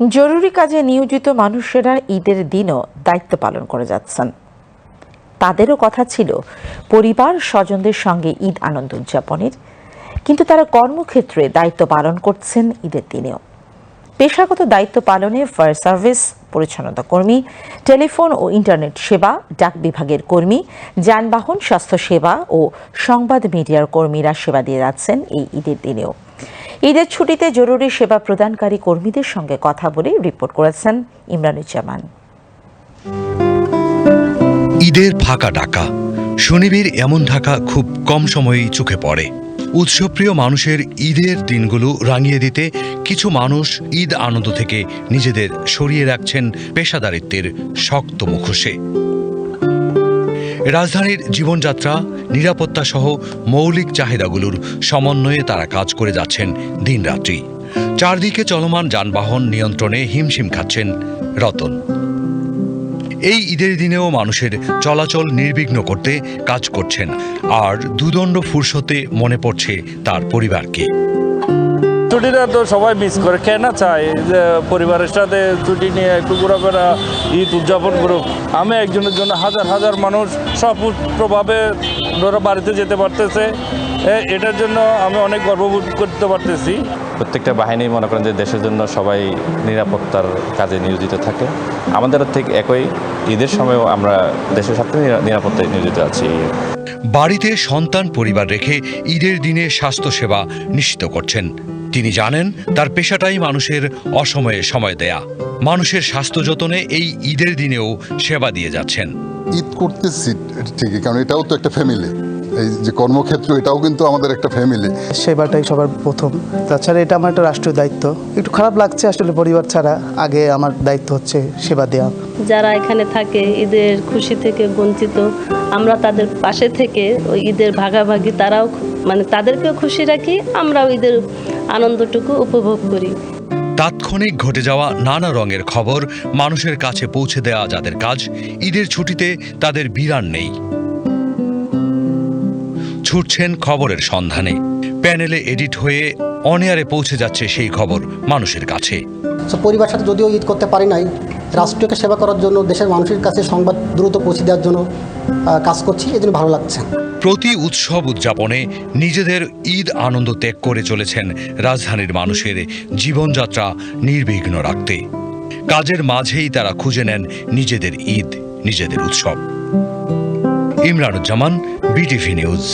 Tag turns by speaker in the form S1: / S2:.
S1: জরুরি কাজে নিয়োজিত মানুষেরা ঈদের দিনও দায়িত্ব পালন করে যাচ্ছেন। তাদেরও কথা ছিল পরিবার স্বজনদের সঙ্গে ঈদ আনন্দ উদযাপনের, কিন্তু তারা কর্মক্ষেত্রে দায়িত্ব পালন করছেন ঈদের দিনেও। পেশাগত দায়িত্ব পালনে ফায়ার সার্ভিস, পরিচ্ছন্নতা কর্মী, টেলিফোন ও ইন্টারনেট সেবা, ডাক বিভাগের কর্মী, যানবাহন, স্বাস্থ্য সেবা ও সংবাদ মিডিয়ার কর্মীরা সেবা দিয়ে যাচ্ছেন এই ঈদের দিনেও। ঈদের ছুটিতে জরুরি সেবা প্রদানকারী কর্মীদের সঙ্গে কথা বলে রিপোর্ট করেছেন ইমরানুজ্জামান।
S2: ঈদের ফাঁকা ঢাকা, শনিবার এমন ঢাকা খুব কম সময়েই চোখে পড়ে। উৎসবপ্রিয় মানুষের ঈদের দিনগুলো রাঙিয়ে দিতে কিছু মানুষ ঈদ আনন্দ থেকে নিজেদের সরিয়ে রাখছেন পেশাদারিত্বের শক্ত মুখোশে। রাজধানীর জীবনযাত্রা, নিরাপত্তা সহ মৌলিক চাহিদাগুলোর সমন্বয়ে তারা কাজ করে যাচ্ছেন দিনরাত্রি। চারদিকে চলমান যানবাহন নিয়ন্ত্রণে হিমশিম খাচ্ছেন রতন। এই ঈদের দিনেও মানুষের চলাচল নির্বিঘ্ন করতে কাজ করছেন, আর দুদণ্ড ফুরসতে মনে পড়ছে তার পরিবারকে।
S3: ছুটিটা তো সবাই মিস করে, কেন চায় যে পরিবারের সাথে ছুটি নিয়ে একটু ঘোরাফেরা ঈদ উদযাপন করুক। আমি একজনের জন্য হাজার হাজার মানুষ স্বতন্ত্রভাবে বাড়িতে যেতে পারতেছে, এটার জন্য আমি অনেক গর্ববোধ করতে পারতেছি।
S4: প্রত্যেকটা বাহিনী মনে করেন যে দেশের জন্য সবাই নিরাপত্তার কাজে নিয়োজিত থাকে। আমাদেরও ঠিক একই, ঈদের সময়ও আমরা দেশের সাথে নিরাপত্তায় নিয়োজিত আছি।
S2: বাড়িতে সন্তান পরিবার রেখে ঈদের দিনে স্বাস্থ্যসেবা নিশ্চিত করছেন। তিনি জানেন তার পেশাটাই মানুষের অসময়ে সময় দেয়া। মানুষের স্বাস্থ্য যতনে এই ঈদের দিনেও সেবা দিয়ে যাচ্ছেন।
S5: ঈদ করতেছি ঠিকই, কারণ এটাও তো একটা ফ্যামিলি। এই যে কর্মক্ষেত্র, এটাও কিন্তু আমাদের একটা ফ্যামিলি।
S6: সেবাটাই সবার প্রথম, তাছাড়া এটা আমার একটা রাষ্ট্রীয় দায়িত্ব। একটু খারাপ লাগছে আসলে, পরিবার ছাড়া আগে আমার দায়িত্ব হচ্ছে সেবা দেওয়া।
S7: যারা এখানে থাকে ঈদের খুশি থেকে বঞ্চিত, আমরা তাদের পাশে থেকে ওই ঈদের ভাগাভাগি, তারাও মানে তাদেরকেও খুশি রাখি, আমরাও ঈদের আনন্দটুকু উপভোগ করি।
S2: তাৎক্ষণিক ঘটে যাওয়া নানা রঙের খবর মানুষের কাছে পৌঁছে দেওয়া যাদের কাজ, ঈদের ছুটিতে তাদের বিরাম নেই। ছুটছেন খবরের সন্ধানে, প্যানেলে এডিট হয়ে অনএয়ারে পৌঁছে যাচ্ছে সেই খবর মানুষের কাছে।
S8: পরিবারের সাথে যদিও ঈদ করতে পারি নাই, রাষ্ট্রকে সেবা করার জন্য, দেশের মানুষের কাছে সংবাদ দ্রুত পৌঁছে দেওয়ার জন্য কাজ করছি, এই জন্য ভালো লাগছে।
S2: প্রতি উৎসব উদযাপনে নিজেদের ঈদ আনন্দ ত্যাগ করে চলেছেন রাজধানীর মানুষের জীবনযাত্রা নির্বিঘ্ন রাখতে। কাজের মাঝেই তারা খুঁজে নেন নিজেদের ঈদ, নিজেদের উৎসব। Imranuzzaman, BTV news.